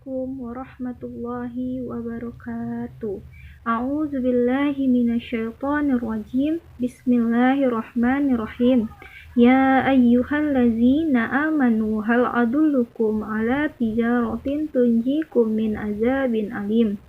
Assalamualaikum warahmatullahi wabarakatuh. A'udzu billahi minasyaitonir rajim. Bismillahirrahmanirrahim. Ya ayyuhallazina amanu hal adullukum ala tijaratin tunjikum min azabin alim.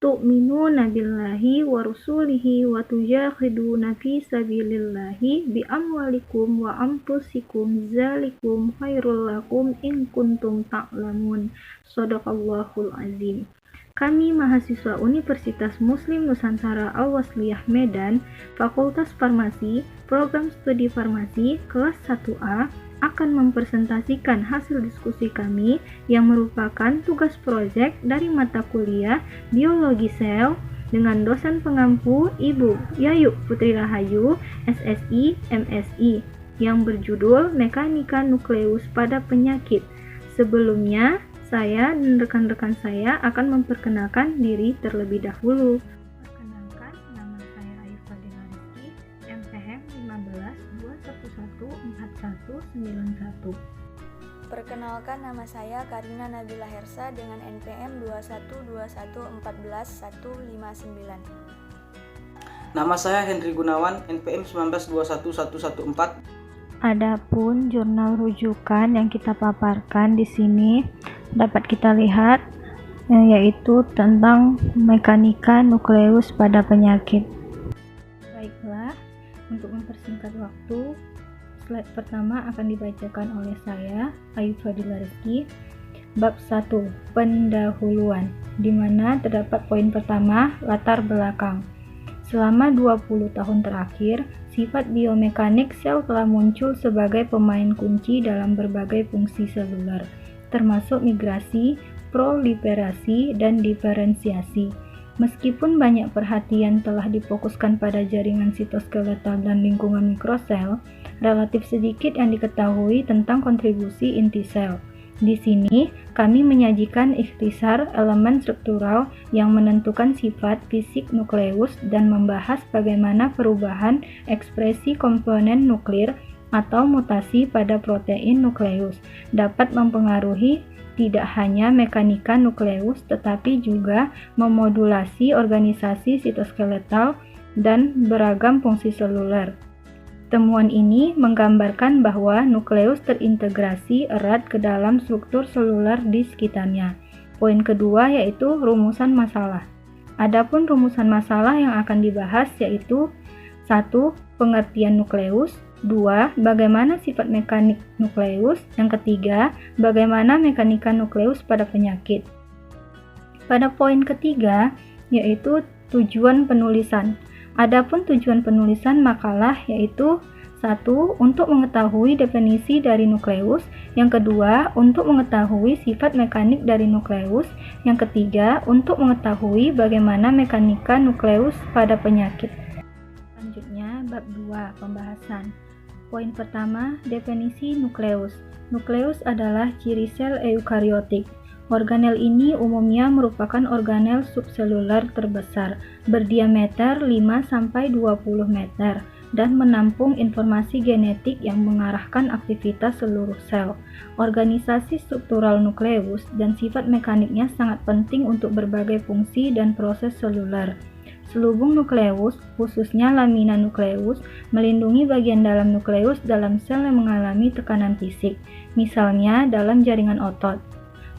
Tu'minuna billahi wa rusulihi wa tujahiduna fi sabilillahi bi amwalikum wa anfusikum zalikum khairul lakum in kuntum ta'lamun. Shadaqallahul azim. Kami mahasiswa Universitas Muslim Nusantara Al-Wasliyah Medan, Fakultas Farmasi, Program Studi Farmasi, kelas 1A, akan mempresentasikan hasil diskusi kami yang merupakan tugas proyek dari mata kuliah Biologi Sel dengan dosen pengampu Ibu Yayu Putri Rahayu, SSI, MSI, yang berjudul Mekanika Nukleus pada Penyakit. Sebelumnya, saya dan rekan-rekan saya akan memperkenalkan diri terlebih dahulu. Perkenalkan, nama saya Ayu Fadila Rizky, MPM 1521149191. Perkenalkan, nama saya Karina Nabila Hersa dengan NPM 2121141159. Nama saya Henry Gunawan, NPM 1921114. Adapun jurnal rujukan yang kita paparkan di sini dapat kita lihat yaitu tentang mekanika nukleus pada penyakit. Baiklah, untuk mempersingkat waktu, slide pertama akan dibacakan oleh saya, Ayu Fadila Rizky. Bab 1, pendahuluan, di mana terdapat poin pertama, latar belakang. Selama 20 tahun terakhir, sifat biomekanik sel telah muncul sebagai pemain kunci dalam berbagai fungsi seluler, termasuk migrasi, proliferasi, dan diferensiasi. Meskipun banyak perhatian telah difokuskan pada jaringan sitoskeletal dan lingkungan mikrosel, relatif sedikit yang diketahui tentang kontribusi inti sel. Di sini, kami menyajikan ikhtisar elemen struktural yang menentukan sifat fisik nukleus dan membahas bagaimana perubahan ekspresi komponen nuklir atau mutasi pada protein nukleus dapat mempengaruhi tidak hanya mekanika nukleus tetapi juga memodulasi organisasi sitoskeletal dan beragam fungsi seluler. Temuan ini menggambarkan bahwa nukleus terintegrasi erat ke dalam struktur seluler di sekitarnya. Poin kedua yaitu rumusan masalah. Adapun rumusan masalah yang akan dibahas yaitu 1. Pengertian nukleus, 2. Bagaimana sifat mekanik nukleus, yang ketiga, bagaimana mekanika nukleus pada penyakit. Pada poin ketiga yaitu tujuan penulisan. Adapun tujuan penulisan makalah yaitu 1. Untuk mengetahui definisi dari nukleus, yang kedua, untuk mengetahui sifat mekanik dari nukleus, yang ketiga, untuk mengetahui bagaimana mekanika nukleus pada penyakit. Selanjutnya, bab 2, pembahasan. Poin pertama, definisi nukleus. Nukleus adalah ciri sel eukariotik. Organel ini umumnya merupakan organel subseluler terbesar, berdiameter 5-20 meter, dan menampung informasi genetik yang mengarahkan aktivitas seluruh sel. Organisasi struktural nukleus dan sifat mekaniknya sangat penting untuk berbagai fungsi dan proses seluler. Selubung nukleus, khususnya lamina nukleus, melindungi bagian dalam nukleus dalam sel yang mengalami tekanan fisik, misalnya dalam jaringan otot.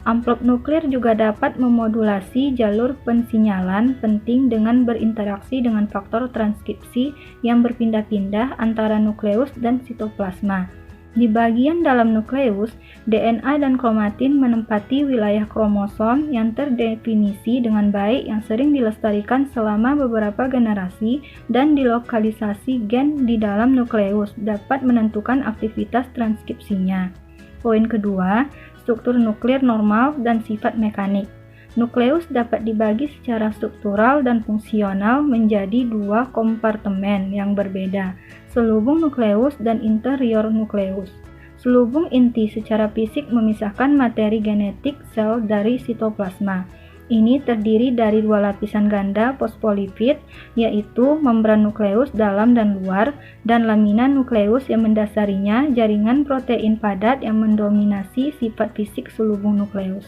Amplop nuklir juga dapat memodulasi jalur pensinyalan penting dengan berinteraksi dengan faktor transkripsi yang berpindah-pindah antara nukleus dan sitoplasma. Di bagian dalam nukleus, DNA dan kromatin menempati wilayah kromosom yang terdefinisi dengan baik yang sering dilestarikan selama beberapa generasi, dan dilokalisasi gen di dalam nukleus dapat menentukan aktivitas transkripsinya. Poin kedua, struktur nuklir normal dan sifat mekanik. Nukleus dapat dibagi secara struktural dan fungsional menjadi dua kompartemen yang berbeda, selubung nukleus dan interior nukleus. Selubung inti secara fisik memisahkan materi genetik sel dari sitoplasma. Ini terdiri dari dua lapisan ganda fosfolipid, yaitu membran nukleus dalam dan luar, dan lamina nukleus yang mendasarinya jaringan protein padat yang mendominasi sifat fisik selubung nukleus.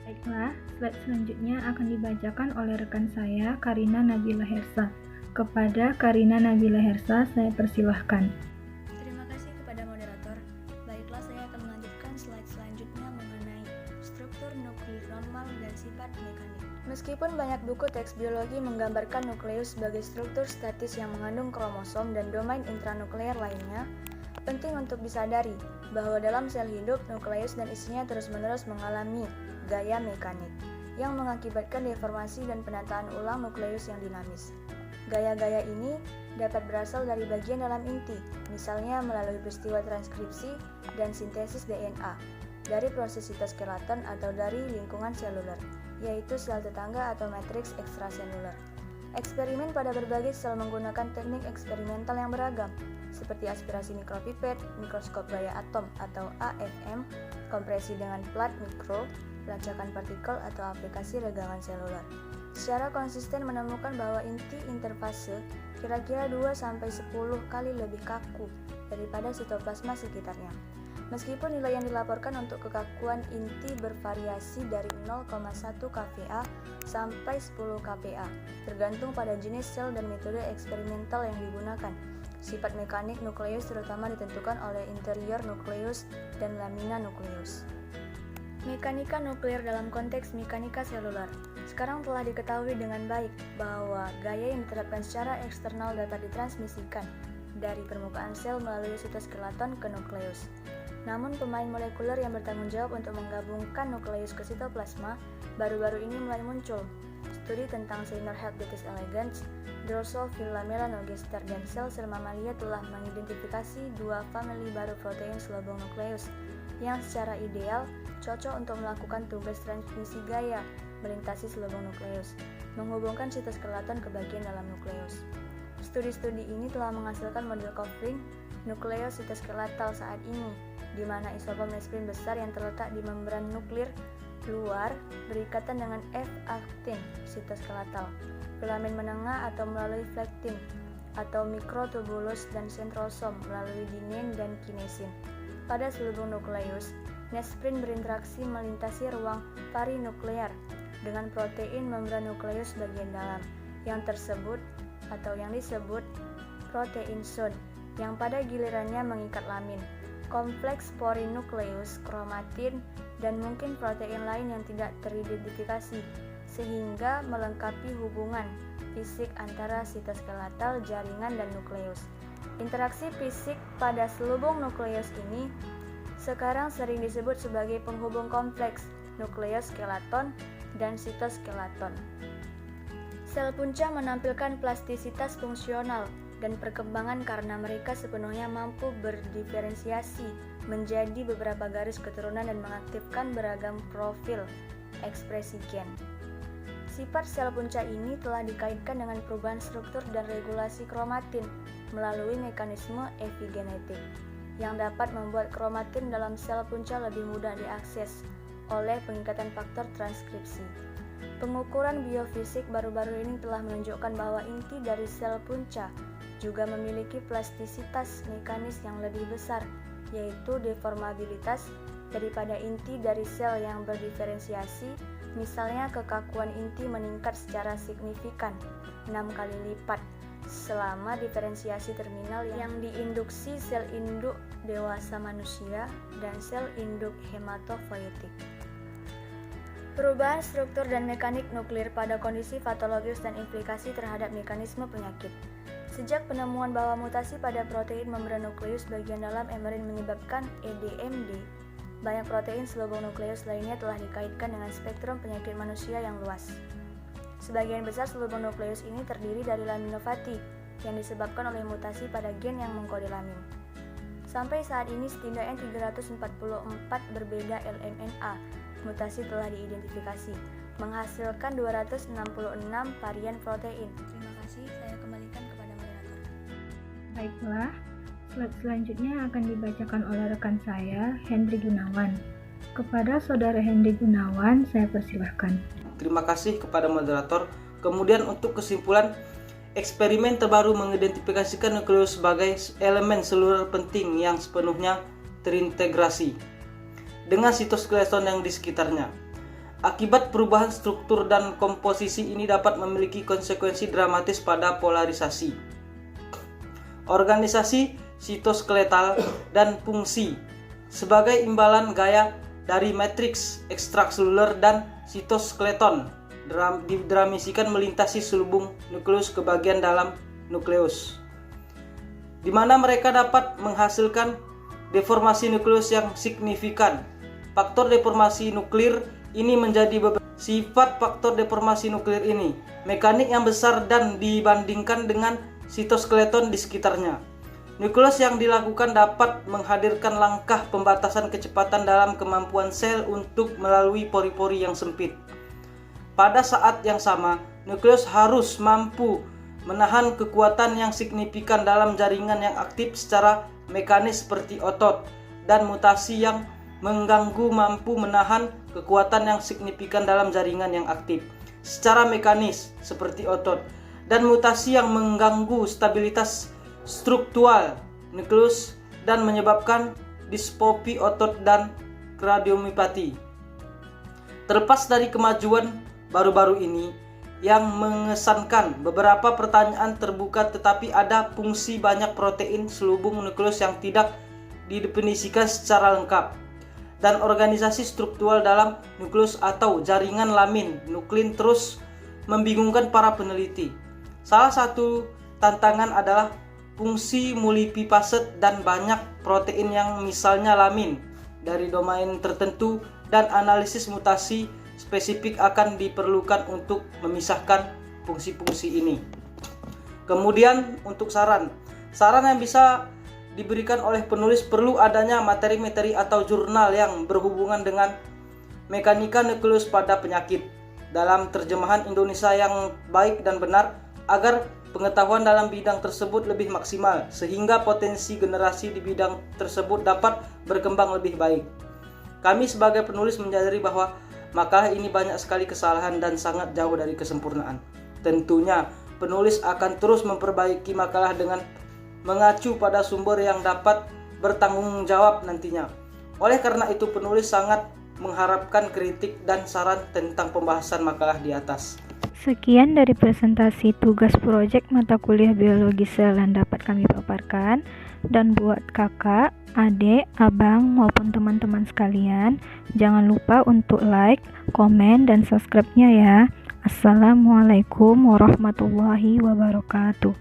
Baiklah, Slide selanjutnya akan dibacakan oleh rekan saya, Karina Nabila Hersa. Kepada Karina Nabila Hersa, saya persilahkan. Terima kasih kepada moderator. Baiklah, saya akan melanjutkan slide selanjutnya mengenai struktur nuklir normal dan sifat mekanik. Meskipun banyak buku teks biologi menggambarkan nukleus sebagai struktur statis yang mengandung kromosom dan domain intranuklear lainnya, penting untuk disadari bahwa dalam sel hidup, nukleus dan isinya terus-menerus mengalami gaya mekanik yang mengakibatkan deformasi dan penataan ulang nukleus yang dinamis. Gaya-gaya ini dapat berasal dari bagian dalam inti, misalnya melalui peristiwa transkripsi dan sintesis DNA, dari proses sitoskeleton atau dari lingkungan seluler, yaitu sel tetangga atau matriks ekstraseluler. Eksperimen pada berbagai sel menggunakan teknik eksperimental yang beragam, seperti aspirasi mikropipet, mikroskop gaya atom atau AFM, kompresi dengan plat mikro, pelacakan partikel atau aplikasi regangan seluler. Secara konsisten menemukan bahwa inti interfase kira-kira 2-10 kali lebih kaku daripada sitoplasma sekitarnya. Meskipun nilai yang dilaporkan untuk kekakuan inti bervariasi dari 0,1 kPa sampai 10 kPa, tergantung pada jenis sel dan metode eksperimental yang digunakan. Sifat mekanik nukleus terutama ditentukan oleh interior nukleus dan lamina nukleus. Mekanika nuklir dalam konteks mekanika seluler. Sekarang telah diketahui dengan baik bahwa gaya yang diterapkan secara eksternal dapat ditransmisikan dari permukaan sel melalui sitoskeleton ke nukleus. Namun pemain molekuler yang bertanggung jawab untuk menggabungkan nukleus ke sitoplasma baru-baru ini mulai muncul. Studi tentang Seymour-Hertz elegans, Drosophila melanogester dan sel-sel mamalia telah mengidentifikasi dua famili baru protein selubung nukleus yang secara ideal cocok untuk melakukan tugas transmisi gaya melintasi selubung nukleus, menghubungkan sitoskeleton ke bagian dalam nukleus. Studi-studi ini telah menghasilkan model coupling nukleus sitoskeletal saat ini, di mana isopom nesprin besar yang terletak di membran nuklir luar berikatan dengan F-aktin sitoskeletal, filamen menengah atau melalui flektin, atau mikrotubulus dan sentrosom melalui dinin dan kinesin. Pada selubung nukleus, nesprin berinteraksi melintasi ruang parinuklear dengan protein membran nukleus bagian dalam yang disebut protein zone, yang pada gilirannya mengikat lamin, kompleks porinukleus, kromatin, dan mungkin protein lain yang tidak teridentifikasi, sehingga melengkapi hubungan fisik antara sitoskeletal, jaringan, dan nukleus. Interaksi fisik pada selubung nukleus ini sekarang sering disebut sebagai penghubung kompleks nukleus skeleton dan sitoskeleton. Sel punca menampilkan plastisitas fungsional dan perkembangan karena mereka sepenuhnya mampu berdiferensiasi menjadi beberapa garis keturunan dan mengaktifkan beragam profil ekspresi gen. Sifat sel punca ini telah dikaitkan dengan perubahan struktur dan regulasi kromatin melalui mekanisme epigenetik yang dapat membuat kromatin dalam sel punca lebih mudah diakses oleh pengikatan faktor transkripsi. Pengukuran biofisik baru-baru ini telah menunjukkan bahwa inti dari sel punca juga memiliki plastisitas mekanis yang lebih besar, yaitu deformabilitas daripada inti dari sel yang berdiferensiasi. Misalnya kekakuan inti meningkat secara signifikan 6 kali lipat selama diferensiasi terminal yang diinduksi sel induk dewasa manusia dan sel induk hematopoietik. Perubahan struktur dan mekanik nuklir pada kondisi patologis dan implikasi terhadap mekanisme penyakit. Sejak penemuan bahwa mutasi pada protein membran nukleus bagian dalam emerin menyebabkan EDMD, banyak protein selubung nukleus lainnya telah dikaitkan dengan spektrum penyakit manusia yang luas. Sebagian besar selubung nukleus ini terdiri dari laminopati yang disebabkan oleh mutasi pada gen yang mengkode lamin. Sampai saat ini setidaknya 344 berbeda LMNA mutasi telah diidentifikasi, menghasilkan 266 varian protein. Terima kasih, saya kembalikan kepada moderator. Baiklah, slide selanjutnya akan dibacakan oleh rekan saya, Hendri Gunawan. Kepada saudara Hendri Gunawan, saya persilahkan. Terima kasih kepada moderator. Kemudian untuk kesimpulan, eksperimen terbaru mengidentifikasikan nukleus sebagai elemen seluler penting yang sepenuhnya terintegrasi dengan sitoskeleton yang di sekitarnya. Akibat perubahan struktur dan komposisi ini dapat memiliki konsekuensi dramatis pada polarisasi, organisasi sitoskeletal, dan fungsi. Sebagai imbalan gaya dari matriks ekstraseluler dan sitoskeleton didramisikan melintasi selubung nukleus ke bagian dalam nukleus, di mana mereka dapat menghasilkan deformasi nukleus yang signifikan. Faktor deformasi nuklir ini menjadi sifat faktor deformasi nuklir ini mekanik yang besar dan dibandingkan dengan sitoskeleton di sekitarnya. Nukleus yang dilakukan dapat menghadirkan langkah pembatasan kecepatan dalam kemampuan sel untuk melalui pori-pori yang sempit. Pada saat yang sama, nukleus harus mampu menahan kekuatan yang signifikan dalam jaringan yang aktif secara mekanis seperti otot, dan mutasi yang mengganggu mampu menahan kekuatan yang signifikan dalam jaringan yang aktif secara mekanis seperti otot, dan mutasi yang mengganggu stabilitas struktural nukleus dan menyebabkan distrofi otot dan kardiomiopati. Terlepas dari kemajuan baru-baru ini yang mengesankan, beberapa pertanyaan terbuka, tetapi ada fungsi banyak protein selubung nukleus yang tidak didefinisikan secara lengkap, dan organisasi struktural dalam nukleus atau jaringan lamin nuklin terus membingungkan para peneliti. Salah satu tantangan adalah fungsi multifaset dan banyak protein yang misalnya lamin dari domain tertentu, dan analisis mutasi spesifik akan diperlukan untuk memisahkan fungsi-fungsi ini. Kemudian untuk saran yang bisa diberikan oleh penulis, perlu adanya materi-materi atau jurnal yang berhubungan dengan mekanika nukleus pada penyakit dalam terjemahan Indonesia yang baik dan benar, agar pengetahuan dalam bidang tersebut lebih maksimal, sehingga potensi generasi di bidang tersebut dapat berkembang lebih baik. Kami sebagai penulis menyadari bahwa makalah ini banyak sekali kesalahan dan sangat jauh dari kesempurnaan. Tentunya penulis akan terus memperbaiki makalah dengan mengacu pada sumber yang dapat bertanggung jawab nantinya. Oleh karena itu, penulis sangat mengharapkan kritik dan saran tentang pembahasan makalah di atas. Sekian dari presentasi tugas proyek mata kuliah biologi sel yang dapat kami paparkan. Dan buat kakak, adik, abang, maupun teman-teman sekalian, jangan lupa untuk like, komen, dan subscribe-nya ya. Assalamualaikum warahmatullahi wabarakatuh.